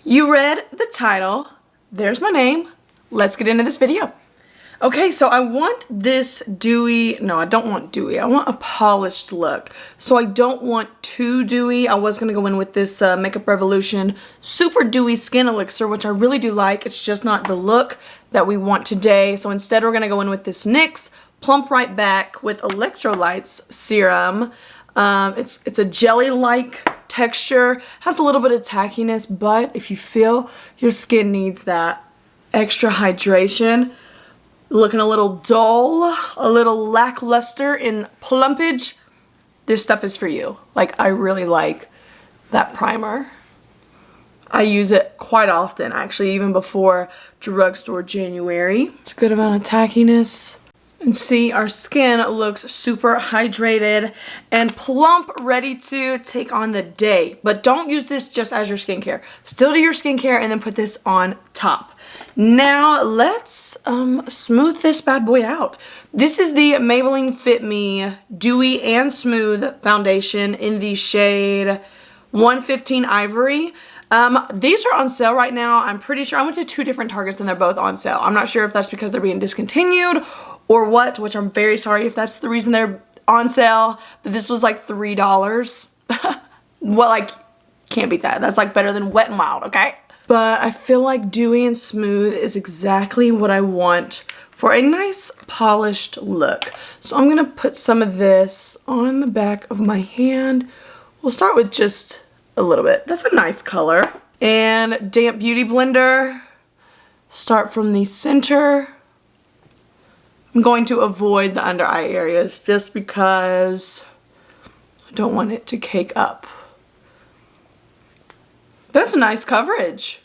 You read the title. There's my name. Let's get into this video. Okay, so I want this dewy, no, I don't want dewy. I want a polished look. So I don't want too dewy. I was gonna go in with this Makeup Revolution Super Dewy Skin Elixir, which I really do like. It's just not the look that we want today. So instead we're gonna go in with this NYX Plump Right Back with Electrolytes Serum. It's a jelly-like texture, has a little bit of tackiness, but if you feel your skin needs that extra hydration, looking a little dull, a little lackluster in plumpage, this stuff is for you. Like, I really like that primer. I use it quite often, actually, even before Drugstore January. It's a good amount of tackiness. And see, our skin looks super hydrated and plump, ready to take on the day. But don't use this just as your skincare. Still do your skincare and then put this on top. Now let's smooth this bad boy out. This is the Maybelline Fit Me Dewy and Smooth Foundation in the shade 115 Ivory. These are on sale right now. I'm pretty sure I went to 2 different Targets and they're both on sale. I'm not sure if that's because they're being discontinued or what, which I'm very sorry if that's the reason they're on sale, but this was like $3. Well, like, can't beat that. That's like better than Wet n Wild, okay? But I feel like dewy and smooth is exactly what I want for a nice polished look. So I'm gonna put some of this on the back of my hand. We'll start with just a little bit. That's a nice color. And damp beauty blender. Start from the center. I'm going to avoid the under eye areas just because I don't want it to cake up. That's a nice coverage.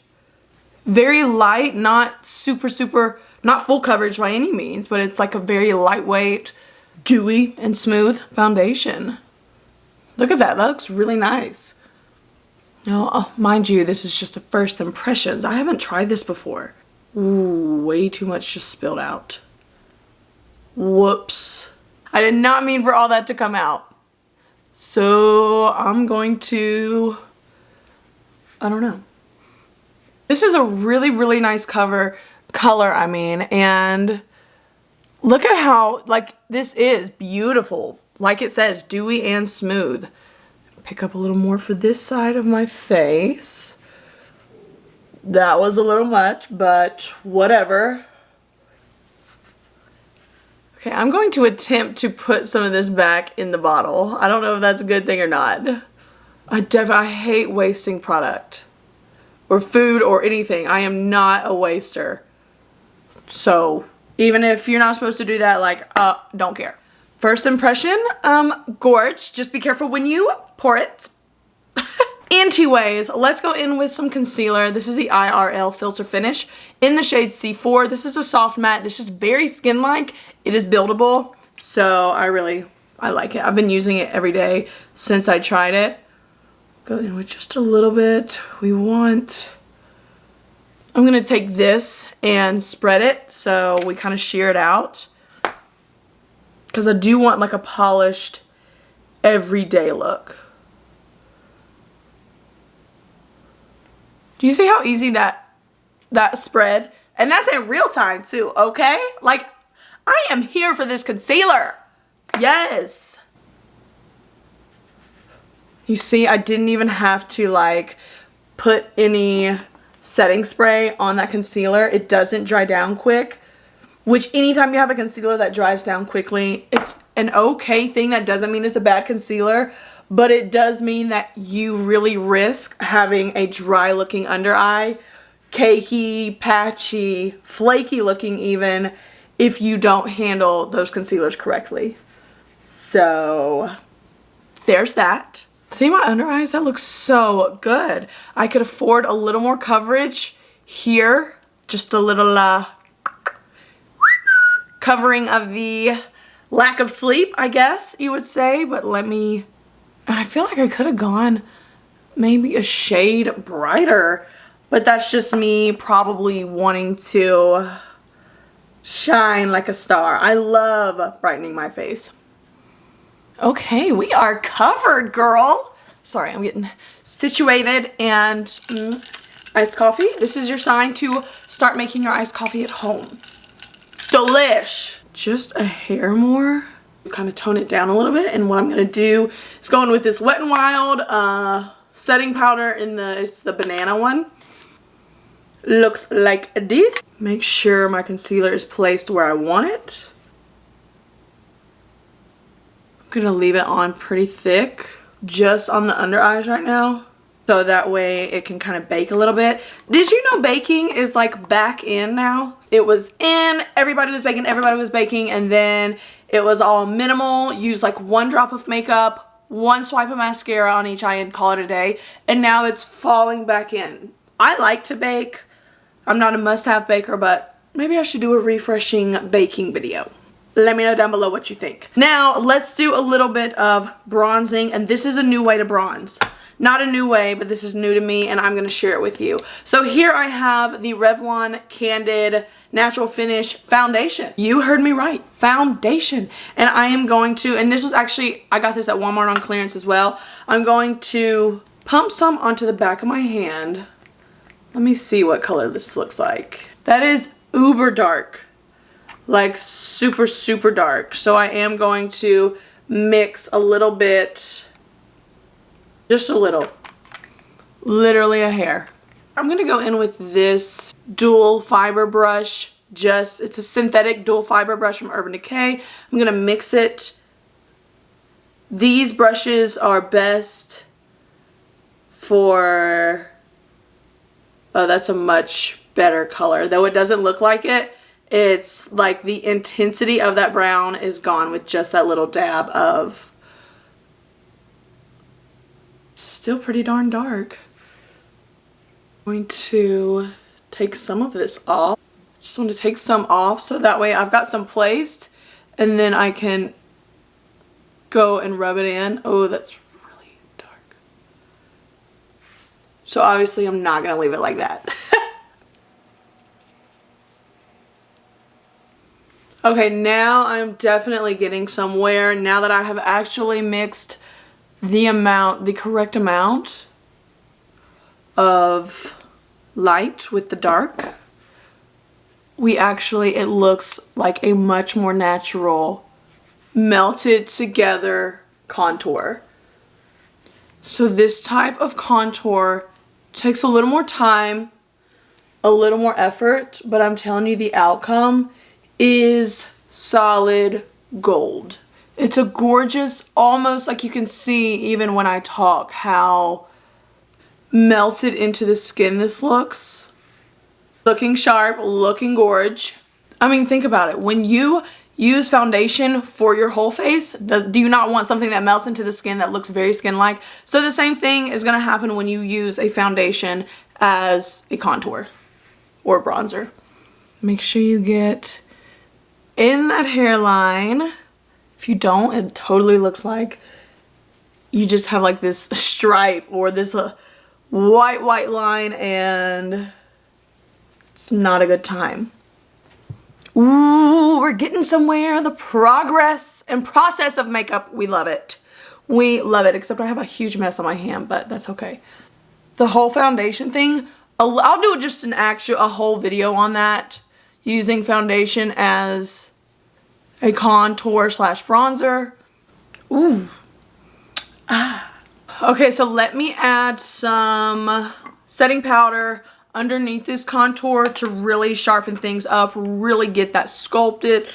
Very light, not super, not full coverage by any means, but it's like a very lightweight, dewy and smooth foundation. Look at that, that looks really nice. Now, mind you, this is just the first impressions. I haven't tried this before. Ooh, way too much just spilled out. Whoops. I did not mean for all that to come out. So I'm going to, I don't know. This is a really nice color, and look at how, like, this is beautiful. Like it says, dewy and smooth. Pick up a little more for this side of my face. That was a little much, but whatever. Okay, I'm going to attempt to put some of this back in the bottle. I don't know if that's a good thing or not. I hate wasting product or food or anything. I am not a waster. So even if you're not supposed to do that, like, don't care. First impression, gorge. Just be careful when you pour it. Anyways, let's go in with some concealer. This is the IRL Filter Finish in the shade C4. This is a soft matte. This is very skin-like. It is buildable, so I like it. I've been using it every day since I tried it. Go in with just a little bit. I'm gonna take this and spread it so we kind of shear it out, because I do want like a polished everyday look. Do you see how easy that spread? And that's in real time too, okay? Like, I am here for this concealer. Yes. You see, I didn't even have to like put any setting spray on that concealer. It doesn't dry down quick, which anytime you have a concealer that dries down quickly, it's an okay thing. That doesn't mean it's a bad concealer, but it does mean that you really risk having a dry looking under eye, cakey, patchy, flaky looking even, if you don't handle those concealers correctly. So there's that. See my under eyes? That looks so good. I could afford a little more coverage here. Just a little covering of the lack of sleep, I guess you would say. But I feel like I could have gone maybe a shade brighter. But that's just me probably wanting to shine like a star. I love brightening my face. Okay, we are covered, girl. Sorry, I'm getting situated and Iced coffee. This is your sign to start making your iced coffee at home. Delish. Just a hair more. Kind of tone it down a little bit. And what I'm going to do is go in with this Wet n Wild setting powder in it's the banana one. Looks like this. Make sure my concealer is placed where I want it. I'm going to leave it on pretty thick. Just on the under eyes right now. So that way it can kind of bake a little bit. Did you know baking is like back in now? It was in, everybody was baking, and then it was all minimal. Use like 1 drop of makeup, 1 swipe of mascara on each eye and call it a day. And now it's falling back in. I like to bake. I'm not a must-have baker, but maybe I should do a refreshing baking video. Let me know down below what you think. Now let's do a little bit of bronzing, and this is a new way to bronze. Not a new way, but this is new to me and I'm going to share it with you. So here I have the Revlon Candid Natural Finish Foundation. You heard me right. Foundation. And I am going to, and this was actually, I got this at Walmart on clearance as well. I'm going to pump some onto the back of my hand. Let me see what color this looks like. That is uber dark. Like super, super dark. So I am going to mix a little bit. Just a little. Literally a hair. I'm going to go in with this dual fiber brush. It's a synthetic dual fiber brush from Urban Decay. I'm going to mix it. These brushes are best for... Oh, that's a much better color. Though it doesn't look like it. It's like the intensity of that brown is gone with just that little dab of... Still pretty darn dark. I'm going to take some of this off. Just want to take some off so that way I've got some placed and then I can go and rub it in. Oh, that's really dark. So obviously I'm not going to leave it like that. Okay, now I'm definitely getting somewhere now that I have actually mixed the correct amount of light with the dark. It looks like a much more natural melted together contour. So this type of contour takes a little more time, a little more effort, but I'm telling you the outcome is solid gold. It's a gorgeous, almost like you can see even when I talk how melted into the skin this looks. Looking sharp, looking gorge. I mean, think about it. When you use foundation for your whole face, do you not want something that melts into the skin that looks very skin-like? So the same thing is going to happen when you use a foundation as a contour or bronzer. Make sure you get in that hairline. If you don't, it totally looks like you just have like this stripe or this white line and it's not a good time. Ooh, we're getting somewhere. The progress and process of makeup, we love it. We love it, except I have a huge mess on my hand, but that's okay. The whole foundation thing, I'll do just a whole video on that, using foundation as a contour slash bronzer. Ooh. Okay, so let me add some setting powder underneath this contour to really sharpen things up, really get that sculpted,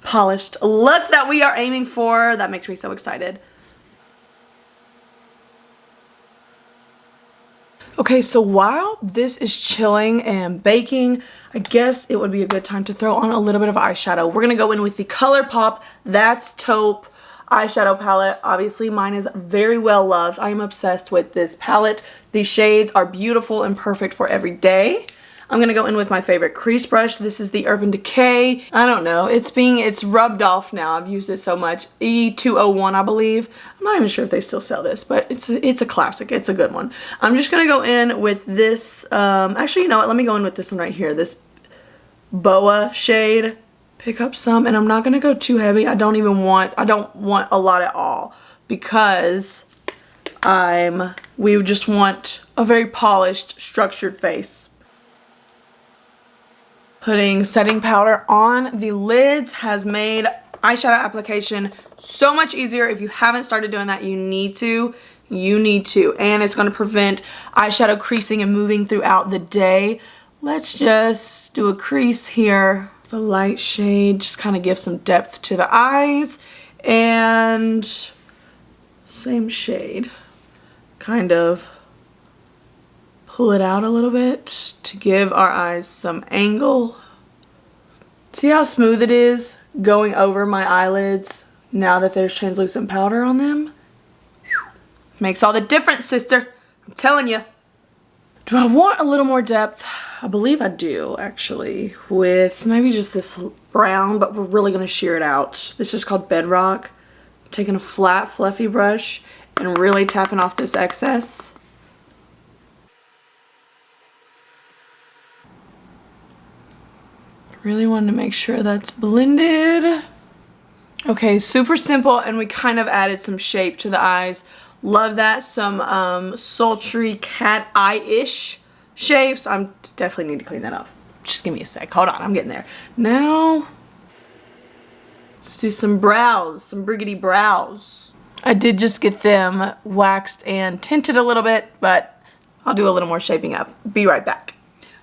polished look that we are aiming for. That makes me so excited. Okay, so while this is chilling and baking, I guess it would be a good time to throw on a little bit of eyeshadow. We're going to go in with the ColourPop That's Taupe eyeshadow palette. Obviously, mine is very well loved. I am obsessed with this palette. The shades are beautiful and perfect for every day. I'm going to go in with my favorite crease brush. This is the Urban Decay. I don't know. It's rubbed off now. I've used it so much. E201, I believe. I'm not even sure if they still sell this, but it's a classic. It's a good one. I'm just going to go in with this. Actually, you know what? Let me go in with this one right here. This Boa shade. Pick up some, and I'm not going to go too heavy. I don't want a lot at all because we just want a very polished, structured face. Putting setting powder on the lids has made eyeshadow application so much easier. If you haven't started doing that, you need to. And it's going to prevent eyeshadow creasing and moving throughout the day. Let's just do a crease here. The light shade just kind of gives some depth to the eyes, and same shade. Kind of pull it out a little bit to give our eyes some angle. See how smooth it is going over my eyelids now that there's translucent powder on them? Whew. Makes all the difference, sister. I'm telling you. Do I want a little more depth? I believe I do, actually, with maybe just this brown, but we're really going to sheer it out. This is called Bedrock. I'm taking a flat, fluffy brush and really tapping off this excess. Really wanted to make sure that's blended. Okay, super simple, and we kind of added some shape to the eyes. Love that. Some sultry cat eye-ish shapes. I definitely need to clean that up. Just give me a sec. Hold on, I'm getting there. Now, let's do some brows, some Briggity brows. I did just get them waxed and tinted a little bit, but I'll do a little more shaping up. Be right back.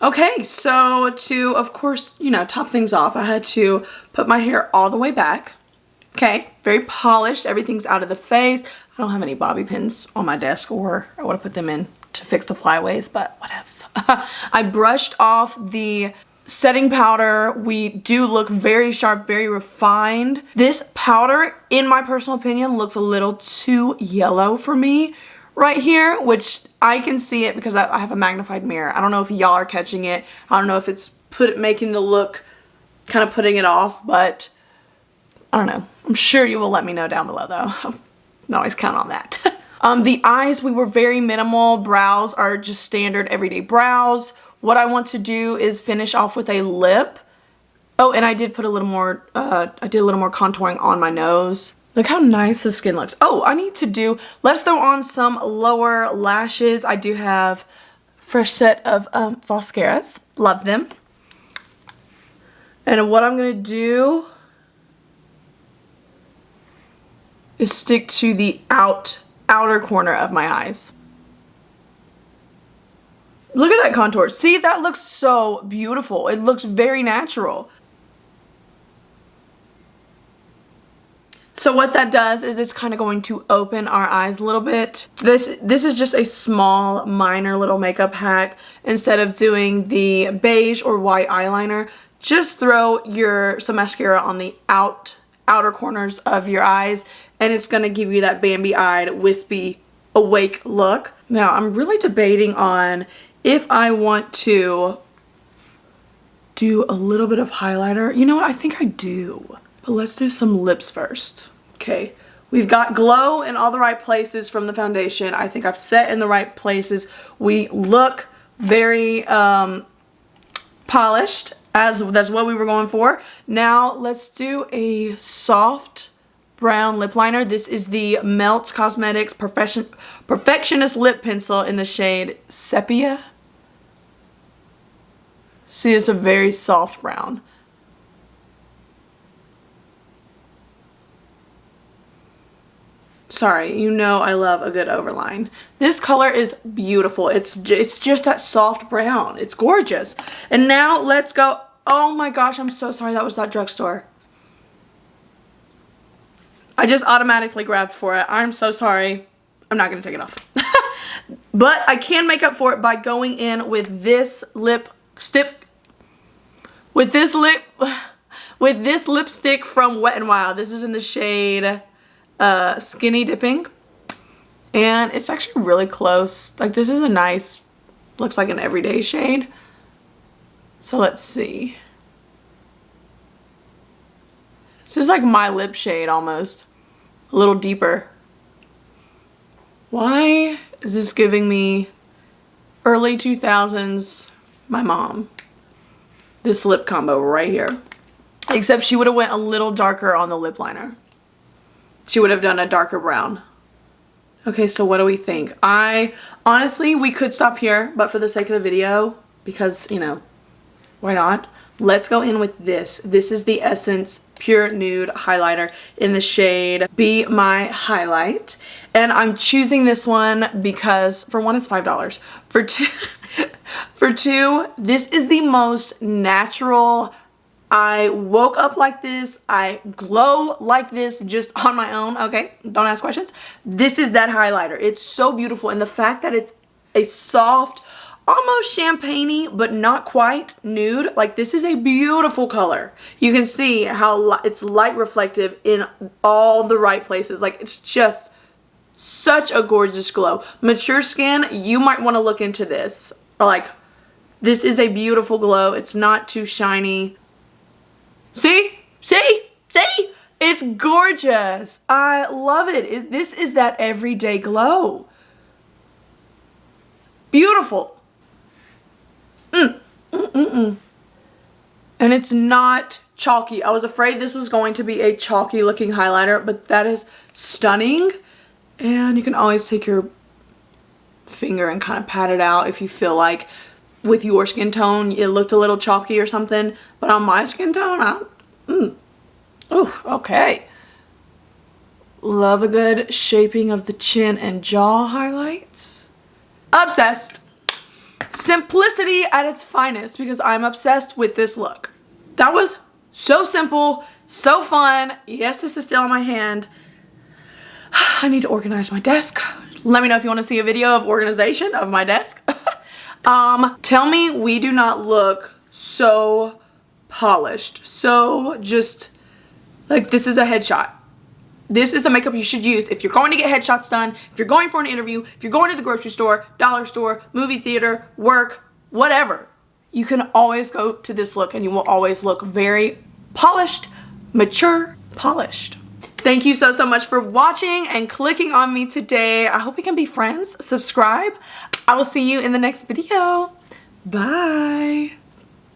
Okay, so to, of course, you know, top things off, I had to put my hair all the way back. Okay, very polished. Everything's out of the face. I don't have any bobby pins on my desk, or I would have put them in to fix the flyaways, but whatevs. I brushed off the setting powder. We do look very sharp, very refined. This powder, in my personal opinion, looks a little too yellow for me right here, which I can see it because I have a magnified mirror. I don't know if y'all are catching it. I don't know if it's making the look, kind of putting it off, but I don't know. I'm sure you will let me know down below though. I can always count on that. The eyes, we were very minimal. Brows are just standard everyday brows. What I want to do is finish off with a lip. Oh, and I did put a little more, contouring on my nose. Look how nice the skin looks. Oh, I need to do, let's throw on some lower lashes. I do have a fresh set of mascaras. Love them. And what I'm going to do is stick to the outer corner of my eyes. Look at that contour. See, that looks so beautiful. It looks very natural. So what that does is it's kind of going to open our eyes a little bit. This is just a small, minor little makeup hack. Instead of doing the beige or white eyeliner, just throw some mascara on the outer corners of your eyes, and it's going to give you that Bambi-eyed, wispy, awake look. Now, I'm really debating on if I want to do a little bit of highlighter. You know what? I think I do. But let's do some lips first. Okay. We've got glow in all the right places from the foundation. I think I've set in the right places. We look very polished, as that's what we were going for. Now let's do a soft brown lip liner. This is the Melt Cosmetics Perfectionist Lip Pencil in the shade Sepia. See, it's a very soft brown. Sorry, you know I love a good overline. This color is beautiful. It's just that soft brown. It's gorgeous. And now let's go. Oh my gosh, I'm so sorry that was that drugstore. I just automatically grabbed for it. I'm so sorry. I'm not going to take it off. But I can make up for it by going in with this lipstick from Wet n Wild. This is in the shade Skinny Dipping, and it's actually really close. Like, this is a nice, looks like an everyday shade. So let's see. This is like my lip shade almost, a little deeper. Why is this giving me early 2000s my mom? This lip combo right here. Except she would have went a little darker on the lip liner. She would have done a darker brown. Okay, so what do we think? Honestly, we could stop here, but for the sake of the video, because, you know, why not? Let's go in with this. This is the Essence Pure Nude Highlighter in the shade Be My Highlight. And I'm choosing this one because, for one, it's $5. For two, this is the most natural. I woke up like this. I glow like this just on my own. Okay, don't ask questions. This is that highlighter. It's so beautiful. And the fact that it's a soft, almost champagne-y, but not quite nude. Like, this is a beautiful color. You can see how it's light reflective in all the right places. Like, it's just such a gorgeous glow. Mature skin, you might want to look into this. Like, this is a beautiful glow. It's not too shiny. See? See? See? It's gorgeous. I love it. This is that everyday glow. Beautiful. And it's not chalky. I was afraid this was going to be a chalky looking highlighter, but that is stunning. And you can always take your finger and kind of pat it out if you feel like with your skin tone it looked a little chalky or something, but on my skin tone, oh, okay. Love a good shaping of the chin and jaw highlights. Obsessed. Simplicity at its finest, because I'm obsessed with this look. That was so simple, so fun. Yes, this is still on my hand. I need to organize my desk. Let me know if you want to see a video of organization of my desk. Tell me we do not look so polished, so just like this is a headshot. This is the makeup you should use if you're going to get headshots done, if you're going for an interview, if you're going to the grocery store, dollar store, movie theater, work, whatever. You can always go to this look and you will always look very polished, mature, polished. Thank you so much for watching and clicking on me today. I hope we can be friends. Subscribe. I will see you in the next video. Bye.